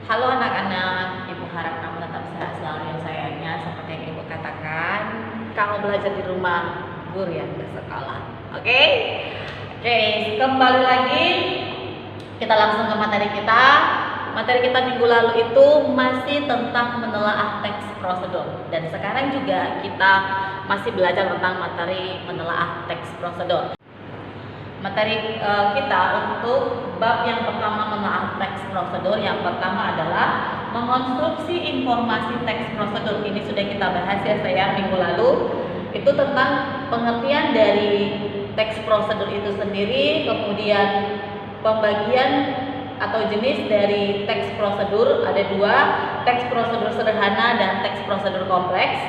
Halo anak-anak, Ibu harap kamu tetap sehat selalu ya sayangnya. Seperti yang Ibu katakan, kamu belajar di rumah, guru yang ke sekolah. Oke? Oke, kembali lagi. Kita langsung ke materi kita. Materi kita minggu lalu itu masih tentang menelaah teks prosedur. Dan sekarang juga kita masih belajar tentang materi menelaah teks prosedur. Materi kita untuk bab yang pertama menelaah teks prosedur. Yang pertama adalah mengonstruksi informasi teks prosedur. Ini sudah kita bahas ya sayang minggu lalu. Itu tentang pengertian dari teks prosedur itu sendiri, kemudian pembagian atau jenis dari teks prosedur. Ada dua, teks prosedur sederhana dan teks prosedur kompleks.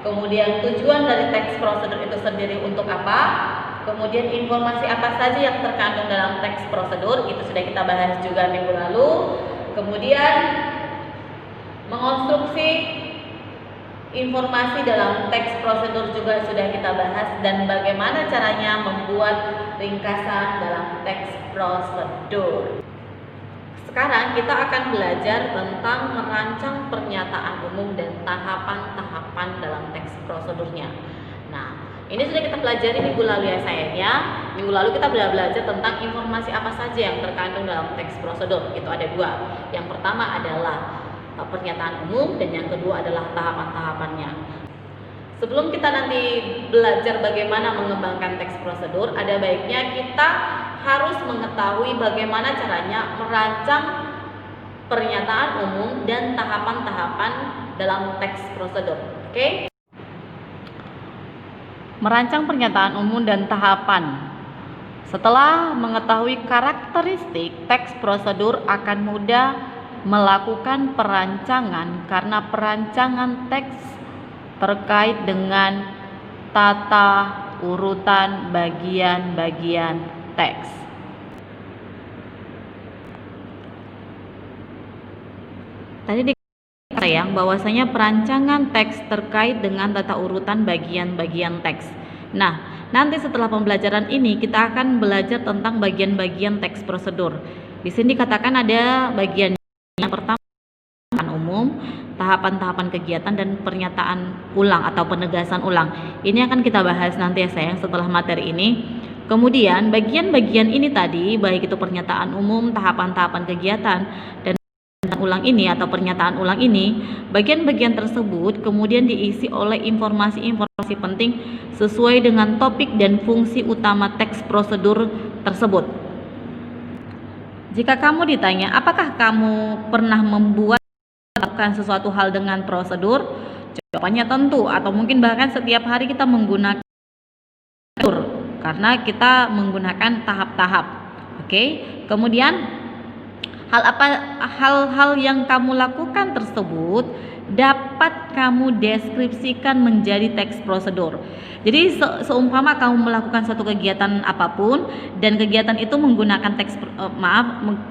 Kemudian tujuan dari teks prosedur itu sendiri untuk apa? Kemudian informasi apa saja yang terkandung dalam teks prosedur, itu sudah kita bahas juga minggu lalu. Kemudian mengonstruksi informasi dalam teks prosedur juga sudah kita bahas, dan bagaimana caranya membuat ringkasan dalam teks prosedur. Sekarang kita akan belajar tentang merancang pernyataan umum dan tahapan-tahapan dalam teks prosedurnya. Nah, ini sudah kita pelajari minggu lalu ya sayangnya. Minggu lalu kita belajar tentang informasi apa saja yang terkandung dalam teks prosedur. Itu ada dua. Yang pertama adalah pernyataan umum, dan yang kedua adalah tahapan-tahapannya. Sebelum kita nanti belajar bagaimana mengembangkan teks prosedur, ada baiknya kita harus mengetahui bagaimana caranya merancang pernyataan umum dan tahapan-tahapan dalam teks prosedur. Oke? Merancang pernyataan umum dan tahapan. Setelah mengetahui karakteristik teks prosedur, akan mudah melakukan perancangan karena perancangan teks terkait dengan tata urutan bagian-bagian teks. Tadi sayang bahwasanya perancangan teks terkait dengan tata urutan bagian-bagian teks. Nah, nanti setelah pembelajaran ini kita akan belajar tentang bagian-bagian teks prosedur. Di sini dikatakan ada bagian yang pertama umum, tahapan-tahapan kegiatan, dan pernyataan ulang atau penegasan ulang. Ini akan kita bahas nanti ya sayang setelah materi ini. Kemudian bagian-bagian ini tadi, baik itu pernyataan umum, tahapan-tahapan kegiatan, dan ulang ini atau pernyataan ulang ini, bagian-bagian tersebut kemudian diisi oleh informasi-informasi penting sesuai dengan topik dan fungsi utama teks prosedur tersebut. Jika kamu ditanya, apakah kamu pernah melakukan sesuatu hal dengan prosedur? Jawabannya tentu, atau mungkin bahkan setiap hari kita menggunakan prosedur karena kita menggunakan tahap-tahap. Oke, kemudian hal-hal yang kamu lakukan tersebut dapat kamu deskripsikan menjadi teks prosedur. Jadi seumpama kamu melakukan satu kegiatan apapun dan kegiatan itu menggunakan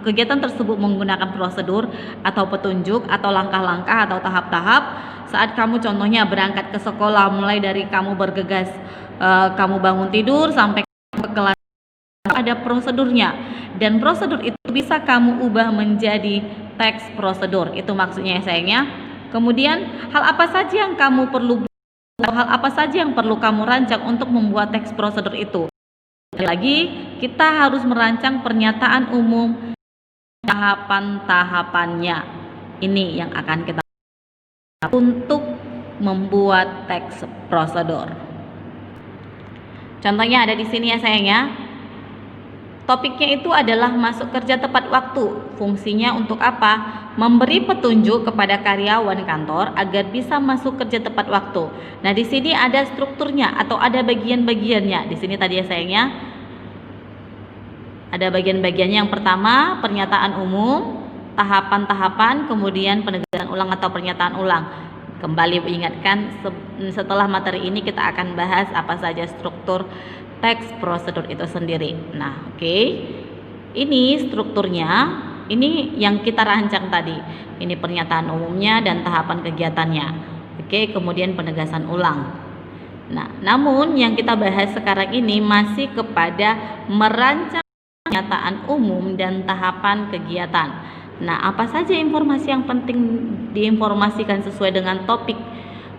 kegiatan tersebut menggunakan prosedur atau petunjuk atau langkah-langkah atau tahap-tahap. Saat kamu contohnya berangkat ke sekolah, mulai dari kamu bergegas, kamu bangun tidur sampai ke kelas, ada prosedurnya, dan prosedur itu bisa kamu ubah menjadi teks prosedur. Itu maksudnya sayangnya. Kemudian hal apa saja yang kamu perlu, hal apa saja yang perlu kamu rancang untuk membuat teks prosedur itu. Lagi kita harus merancang pernyataan umum, tahapan-tahapannya. Ini yang akan kita untuk membuat teks prosedur. Contohnya ada di sini ya sayangnya. Topiknya itu adalah masuk kerja tepat waktu. Fungsinya untuk apa? Memberi petunjuk kepada karyawan kantor agar bisa masuk kerja tepat waktu. Nah, di sini ada strukturnya atau ada bagian-bagiannya. Di sini tadi ya sayangnya. Ada bagian-bagiannya. Yang pertama, pernyataan umum, tahapan-tahapan, kemudian penegasan ulang atau pernyataan ulang. Kembali mengingatkan, setelah materi ini kita akan bahas apa saja struktur teks prosedur itu sendiri. Nah, oke. Ini strukturnya, ini yang kita rancang tadi. Ini pernyataan umumnya dan tahapan kegiatannya. Oke, kemudian penegasan ulang. Nah, namun yang kita bahas sekarang ini masih kepada merancang pernyataan umum dan tahapan kegiatan. Nah, apa saja informasi yang penting diinformasikan sesuai dengan topik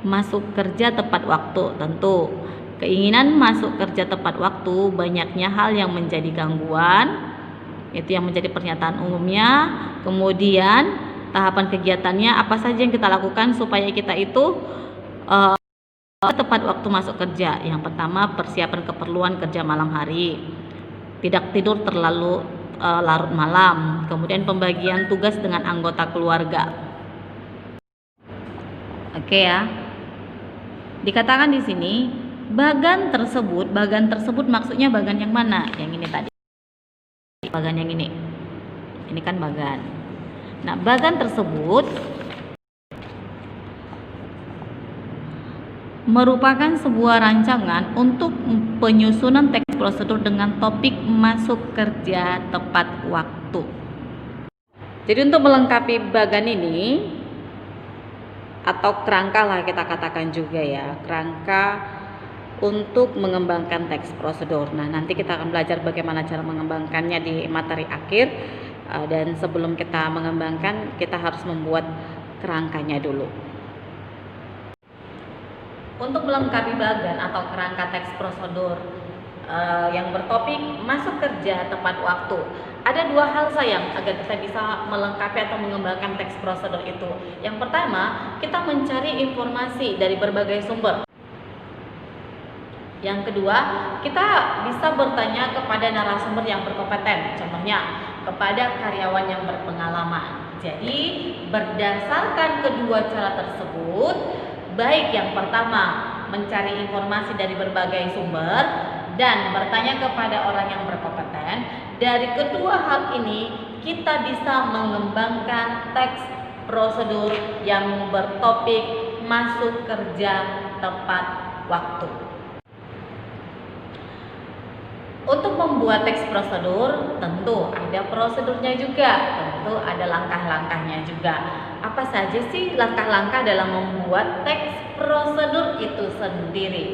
masuk kerja tepat waktu? Tentu, keinginan masuk kerja tepat waktu, banyaknya hal yang menjadi gangguan, itu yang menjadi pernyataan umumnya. Kemudian tahapan kegiatannya, apa saja yang kita lakukan supaya kita itu tepat waktu masuk kerja. Yang pertama, persiapan keperluan kerja malam hari, tidak tidur terlalu larut malam, kemudian pembagian tugas dengan anggota keluarga. Oke ya. Dikatakan di sini bagan tersebut maksudnya bagan yang mana? Yang ini tadi. Bagan yang ini. Ini kan bagan. Nah, bagan tersebut merupakan sebuah rancangan untuk penyusunan teks prosedur dengan topik masuk kerja tepat waktu. Jadi untuk melengkapi bagan ini atau kerangka lah kita katakan juga ya, kerangka untuk mengembangkan teks prosedur. Nah, nanti kita akan belajar bagaimana cara mengembangkannya di materi akhir, dan sebelum kita mengembangkan kita harus membuat kerangkanya dulu. Untuk melengkapi bagan atau kerangka teks prosedur yang bertopik masuk kerja tepat waktu, ada dua hal sayang agar kita bisa melengkapi atau mengembangkan teks prosedur itu. Yang pertama, kita mencari informasi dari berbagai sumber. Yang kedua, kita bisa bertanya kepada narasumber yang berkompeten, contohnya kepada karyawan yang berpengalaman. Jadi berdasarkan kedua cara tersebut, baik yang pertama mencari informasi dari berbagai sumber dan bertanya kepada orang yang berkompeten, dari kedua hal ini kita bisa mengembangkan teks prosedur yang bertopik masuk kerja tepat waktu. Untuk membuat teks prosedur tentu ada prosedurnya juga, tentu ada langkah-langkahnya juga. Apa saja sih langkah-langkah dalam membuat teks prosedur itu sendiri?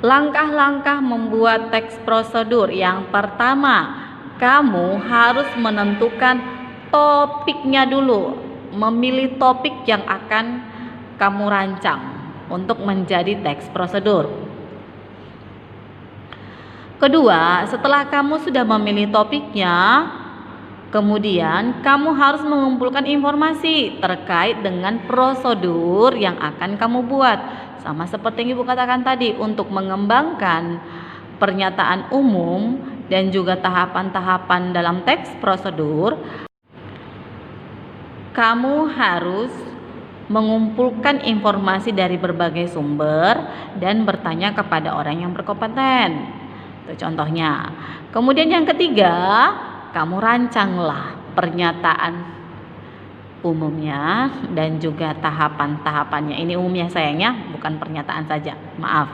Langkah-langkah membuat teks prosedur. Yang pertama, kamu harus menentukan topiknya dulu, memilih topik yang akan kamu rancang untuk menjadi teks prosedur. Kedua, setelah kamu sudah memilih topiknya, kemudian kamu harus mengumpulkan informasi terkait dengan prosedur yang akan kamu buat. Sama seperti yang Ibu katakan tadi, untuk mengembangkan pernyataan umum dan juga tahapan-tahapan dalam teks prosedur, kamu harus mengumpulkan informasi dari berbagai sumber dan bertanya kepada orang yang berkompeten. Itu contohnya. Kemudian yang ketiga, kamu rancanglah pernyataan umumnya dan juga tahapan-tahapannya. Ini umumnya sayangnya, bukan pernyataan saja. Maaf.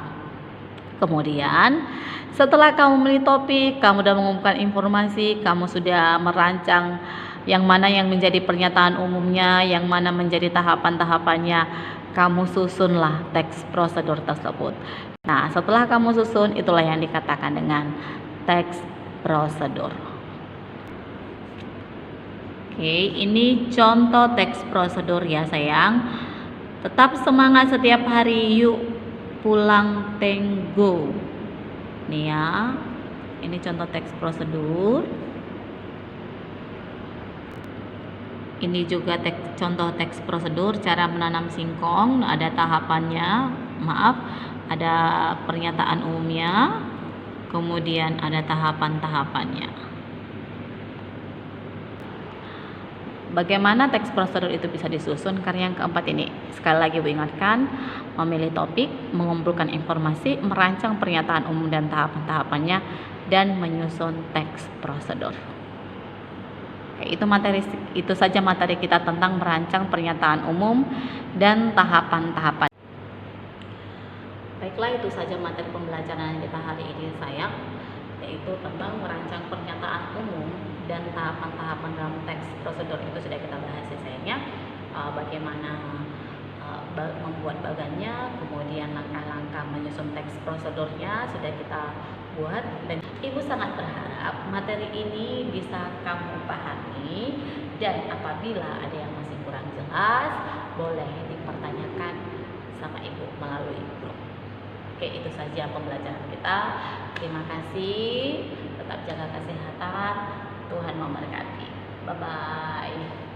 Kemudian setelah kamu memilih topik, kamu sudah mengumpulkan informasi, kamu sudah merancang yang mana yang menjadi pernyataan umumnya, yang mana menjadi tahapan-tahapannya, kamu susunlah teks prosedur tersebut. Nah, setelah kamu susun, itulah yang dikatakan dengan teks prosedur. Oke, ini contoh teks prosedur ya sayang. Tetap semangat setiap hari, yuk pulang tenggo. Nih ya, ini contoh teks prosedur. Ini juga contoh teks prosedur cara menanam singkong, ada tahapannya, ada pernyataan umumnya, kemudian ada tahapan-tahapannya. Bagaimana teks prosedur itu bisa disusun? Karena yang keempat ini, sekali lagi Bu ingatkan, memilih topik, mengumpulkan informasi, merancang pernyataan umum dan tahapan-tahapannya, dan menyusun teks prosedur. Oke, itu saja materi kita tentang merancang pernyataan umum dan tahapan-tahapan. Baiklah, itu saja materi pembelajaran kita hari ini sayang, yaitu tentang merancang pernyataan umum dan tahapan-tahapan dalam teks prosedur. Itu sudah kita bahas ya sayangnya, bagaimana membuat bagannya, kemudian langkah-langkah menyusun teks prosedurnya sudah kita buat, dan Ibu sangat berharap materi ini bisa kamu pahami Dan apabila ada yang masih kurang jelas, boleh dipertanyakan sama ibu melalui grup. Oke, itu saja pembelajaran kita. Terima kasih. Tetap jaga kesehatan. Tuhan memberkati. Bye bye.